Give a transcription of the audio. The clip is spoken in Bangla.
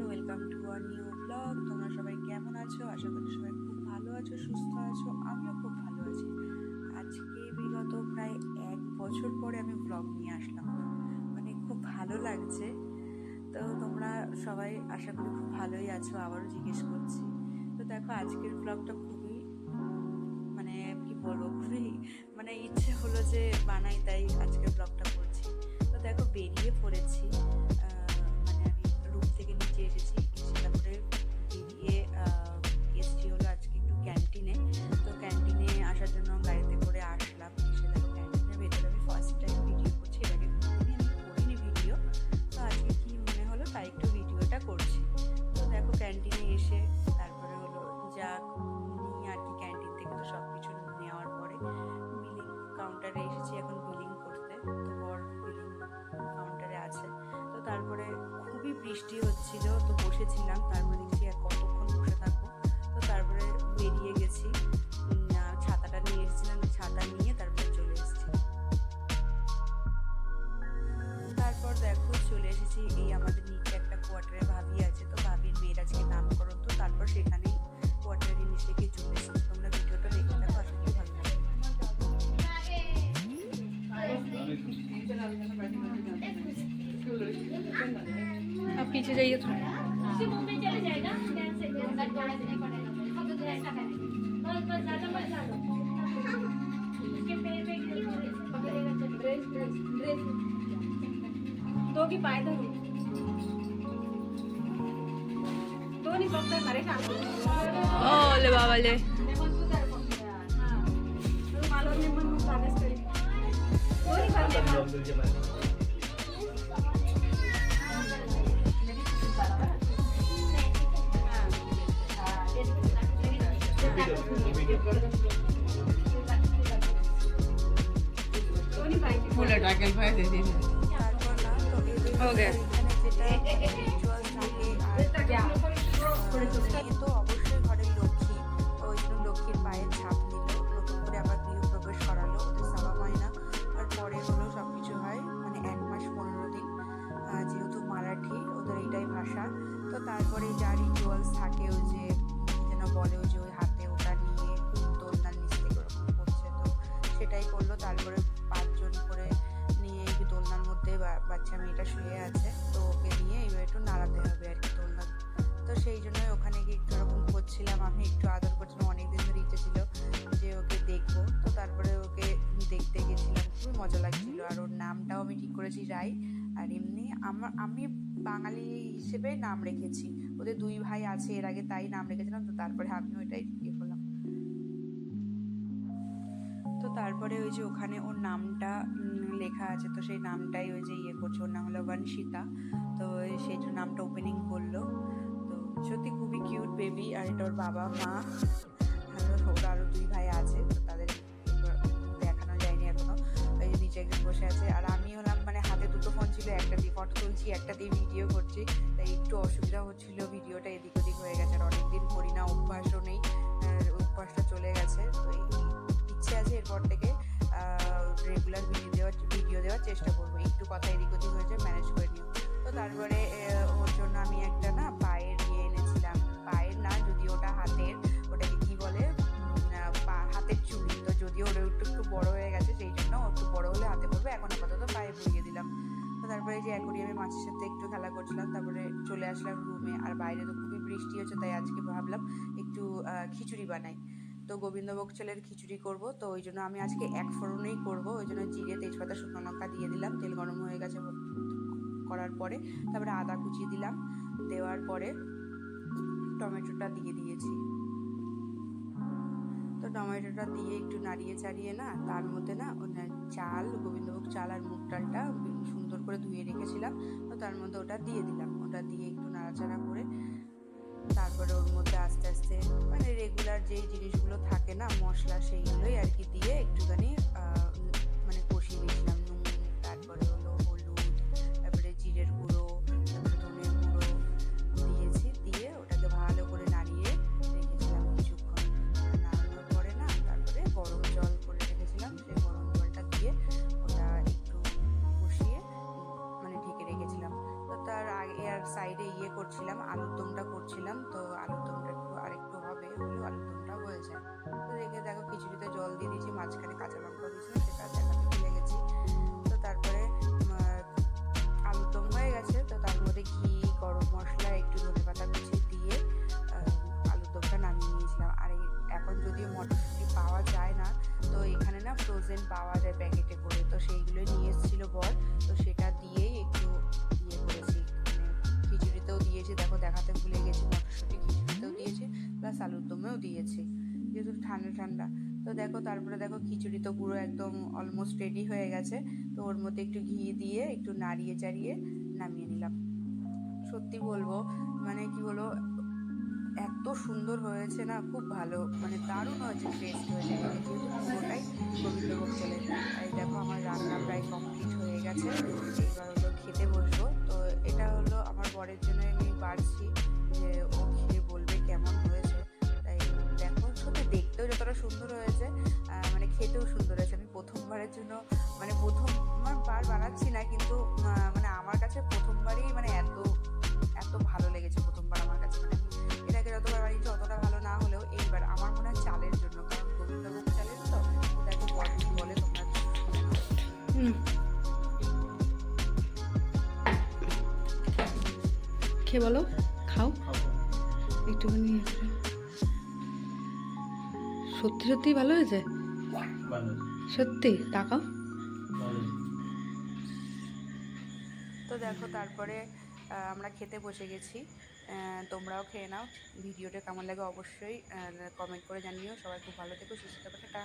Welcome to our new blog. তোমরা সবাই কেমন আছো? আশা করি সবাই খুব ভালো আছো, সুস্থ আছো। আমিও খুব ভালো আছি। আজকে বিগত প্রায় 1 বছর পরে আমি ব্লগ নিয়ে আসলাম, মানে খুব ভালো লাগছে। তো তোমরা সবাই আশা করি খুব ভালোই আছো, আবারও জিজ্ঞেস করছি। তো দেখো আজকের ব্লগটা খুবই মানে কি বলবো, খুবই মানে ইচ্ছে হলো যে বানাই, তাই আজকের ব্লগটা করছি। তো দেখো বেরিয়ে পড়েছি, মানে আমি রুম থেকে নিচে এসেছি, এসে তারপরে বেরিয়ে এসছি হলো আজকে একটু ক্যান্টিনে। তো ক্যান্টিনে আসার জন্য গাড়িতে করে আসলাম। এসে দেখো ক্যান্টিনের ভেতরে আমি ফার্স্ট টাইম ভিডিও করছি, এর আগে কোনোদিনই আমি করিনি ভিডিও। তো আজকে কি মনে হলো তাই একটু ভিডিওটা করছি। তো দেখো ক্যান্টিনে এসে তারপরে হলো যা নিয়ে আর কি, ক্যান্টিন থেকে তো সব কিছু নেওয়ার পরে বিলিং কাউন্টারে এসেছি এখন বিলিং করতে। তো বর বিলিং কাউন্টারে আছে। তো তারপরে খুবই বৃষ্টি হচ্ছিল, তো বসেছিলাম। তারপরে দেখছি আর কতক্ষণ বসে থাকবো। তো তারপরে বেরিয়ে গেছি, ছাতাটা নিয়ে এসেছিলাম, ছাতা নিয়ে তারপরে চলে এসেছি। তারপর দেখো চলে এসেছি এই আমাদের নিচে একটা কোয়ার্টারে ভাবি আছে, তো ভাবির মেয়ের আজকে নামকরণ। তো তারপর সেখানেই কোয়ার্টারের নিচে গিয়ে চলে এসেছি। তোমরা ভিডিওটা দেখে দেখো, আশা করি ভালো লাগবে। अब पीछे जाइए थोड़ा। मुंबई चले जाएगा बस बस ज्यादा मत डालो उसके पैर पे ड्रेस दो की पाए धरो दो नहीं पकता करे का ओले बाबा ले हां तो मालो ने मन कागज करे दो नहीं करने फुल टाकल पाए दे दी हो गया। তো অবশ্যই ঘরের লক্ষ্মী, ওই জন্য লক্ষ্মীর পায়ের ছাপ দিল, নতুন করে আবার গৃহপ্রবেশ করালো, ওদের সাবা ময়না আর পরে হলো সব কিছু হয়, মানে 1 মাস 15 দিন, যেহেতু মারাঠি ওদের এইটাই ভাষা। তো তারপরে যা রিচুয়ালস থাকে, ওই যে যেন বলে ওই যে ওই হাতে ওটা নিয়ে দোলনার নিচ থেকে ওরকম করছে, তো সেটাই করলো। তারপরে 5 জন করে নিয়ে দোলনার মধ্যে বাচ্চা মেয়েটা শুয়ে আছে, তো ওকে নিয়ে এবার একটু নাড়াতে হবে আর কি দোলনা। তো সেই জন্যই ওখানে গিয়ে একটু ওরকম করছিলাম, আমি একটু আদর করছিলাম। অনেকদিন ধরে ইচ্ছে ছিল যে ওকে দেখবো, তো তারপরে ওকে দেখতে গেছিলাম, খুবই মজা লাগছিল। আর ওর নামটাও আমি ঠিক করেছি রাই। আর এমনি আমি বাঙালি হিসেবে নাম রেখেছি, ওদের 2 ভাই আছে এর আগে, তাই নাম রেখেছিলাম। তো তারপরে আমি ওইটাই ইয়ে করলাম। তো তারপরে ওই যে ওখানে ওর নামটা লেখা আছে, তো সেই নামটাই ওই যে ইয়ে করছে, ওর নাম হলো বনশিতা। তো সেই জন্য নামটা ওপেনিং করলো। তো সত্যি খুবই কিউট বেবি। আর এটা ওর বাবা মা, ওর আরও 2 ভাই আছে, তো তাদের দেখানো যায়নি এখনো। ওই যে নিচে একজন বসে আছে। আর আমি হলাম মানে হাতে 2টো ফোন ছিল, একটা দিয়ে ফটো তুলছি, একটা দিয়ে ভিডিও করছি, তাই একটু অসুবিধা হচ্ছিল, ভিডিওটা এদিক ওদিক হয়ে গেছে। আর অনেকদিন করি না, অভ্যাসও নেই, অভ্যাসটা চলে গেছে। তো ইচ্ছে আছে এরপর থেকে রেগুলার ভিডিও দেওয়ার চেষ্টা করবো। একটু কথা এদিক ওদিক হয়েছে, ম্যানেজ করে নিও। তো তারপরে ওর জন্য আমি একটা না পায়ের ইয়ে এনেছিলাম, পায়ের না যদিও ওটা হাতের, ওটাকে কি বলে হাতের চুড়ি। তো যদিও ওটা একটু বড় হয়ে গেছে, সেই জন্য একটু বড় হলে হাতে পড়বে, এখন আপাতত পায়ে পরিয়ে দিলাম। তো তারপরে যে অ্যাকোরিয়ামে মাছের সাথে একটু খেলা করছিলাম, তারপরে চলে আসলাম রুমে। আর বাইরে তো খুবই বৃষ্টি হচ্ছে, তাই আজকে ভাবলাম একটু খিচুড়ি বানাই। তো গোবিন্দভোগ চালের খিচুড়ি করব, তো ওই জন্য আমি আজকে 1 ফোড়নেই করব। ওই জন্য জিরে, তেজপাতা, শুকনো লঙ্কা দিয়ে দিলাম। তেল গরম হয়ে গেছে করার পরে তারপরে আদা কুচিয়ে দিলাম, দেওয়ার পরে টমেটোটা দিয়ে দিয়েছি। তো টমেটোটা দিয়ে একটু নাড়িয়ে চাড়িয়ে না, তার মধ্যে না চাল, গোবিন্দভোগ চাল আর মুগ ডালটা সুন্দর করে ধুয়ে রেখেছিলাম, তো তার মধ্যে ওটা দিয়ে দিলাম। ওটা দিয়ে একটু নাড়াচাড়া করে তারপরে ওর মধ্যে আস্তে আস্তে মানে রেগুলার যেই জিনিসগুলো থাকে না মশলা, সেইগুলোই আর কি দিয়ে একটুখানি মানে কষিয়ে দিয়েছিলাম। নুন, তারপরে হলো হলুদ, তারপরে জিরের গুঁড়ো, তারপরে ধনের গুঁড়ো দিয়েছি, দিয়ে ওটাকে ভালো করে নাড়িয়ে রেখেছিলাম কিছুক্ষণ। নাড়ানোর পরে না তারপরে গরম জল করে রেখেছিলাম, সেই গরম জলটা দিয়ে ওটা একটু কষিয়ে মানে ঢেকে রেখেছিলাম। তো তার আগে আর সাইডে করছিলাম, আলুর দমটা করছিলাম। তো আলুর দমটা আরেকটু হবে, হলেও আলুর দমটা হয়ে যায়। তো দেখো খিচুড়িতে জল দিয়ে দিয়েছি, মাঝখানে কাঁচা লঙ্কা দিয়েছিলাম, সেটা দেখাতে ভুলে গেছি। তো তারপরে আলুর দম হয়ে গেছে। তো তার মধ্যে ঘি, গরম মশলা, একটু ধনেপাতা কুচি দিয়ে আলুর দমটা নামিয়ে নিয়েছিলাম। আর এখন যদিও মটরশুঁটি পাওয়া যায় না, তো এখানে না ফ্রোজেন পাওয়া যায় প্যাকেটে করে, তো সেইগুলোই নিয়ে এসেছিল বর। তো সেটা দিয়েই একটু করেছি, খিচুড়িতেও দিয়েছি। দেখো দেখাতে ভুলে গেছি, মটরশুঁটি খিচুড়িতেও দিয়েছি, প্লাস আলুর দমেও দিয়েছি, যেহেতু ঠান্ডা ঠান্ডা। তো তারপরে খিচুড়ি তো পুরো একদম অলমোস্ট রেডি হয়ে গেছে। তো ওর মধ্যে একটু ঘি দিয়ে একটু নাড়িয়ে চাড়িয়ে নামিয়ে নিলাম। সত্যি বলবো, মানে কি বলবো, এত সুন্দর হয়েছে না, খুব ভালো, মানে দারুণ হয়েছে, টেস্ট হয়েছে। যেহেতু পুরোটাই গোবিন্দভোগ চলে। আর দেখো আমার রান্না প্রায় কমপ্লিট হয়ে গেছে, এইবার খেতে বসবো। তো এটা আমার বরের জন্য আমি বাড়ছি, যে ও খেয়ে বলবে কেমন হয়েছে। তাই দেখো, সত্যি দেখতেও যতটা সুন্দর হয়েছে, মানে খেতেও সুন্দর হয়েছে। আমি প্রথমবারের জন্য, মানে প্রথমবার বানাচ্ছি না, কিন্তু মানে আমার কাছে প্রথমবারই মানে এত ভালো লেগেছে। প্রথমবার আমার কাছে, মানে এর আগে যতবার বানিয়েছি অতটা ভালো না হলেও এইবার আমার মনে হয় চালের জন্য, কারণ গোবিন্দভোগ চালের তো। দেখো বলে তোমরা খেয়ে বলো, খাও একটুখানি। সত্যি সত্যি ভালো হয়েছে, সত্যি তাকাও। তো দেখো তারপরে আমরা খেতে বসে গেছি। তোমরাও খেয়ে নাও। ভিডিওটা কেমন লাগে অবশ্যই কমেন্ট করে জানিও। সবাই খুব ভালো থেকো, সুস্থ থেকো, টাটা।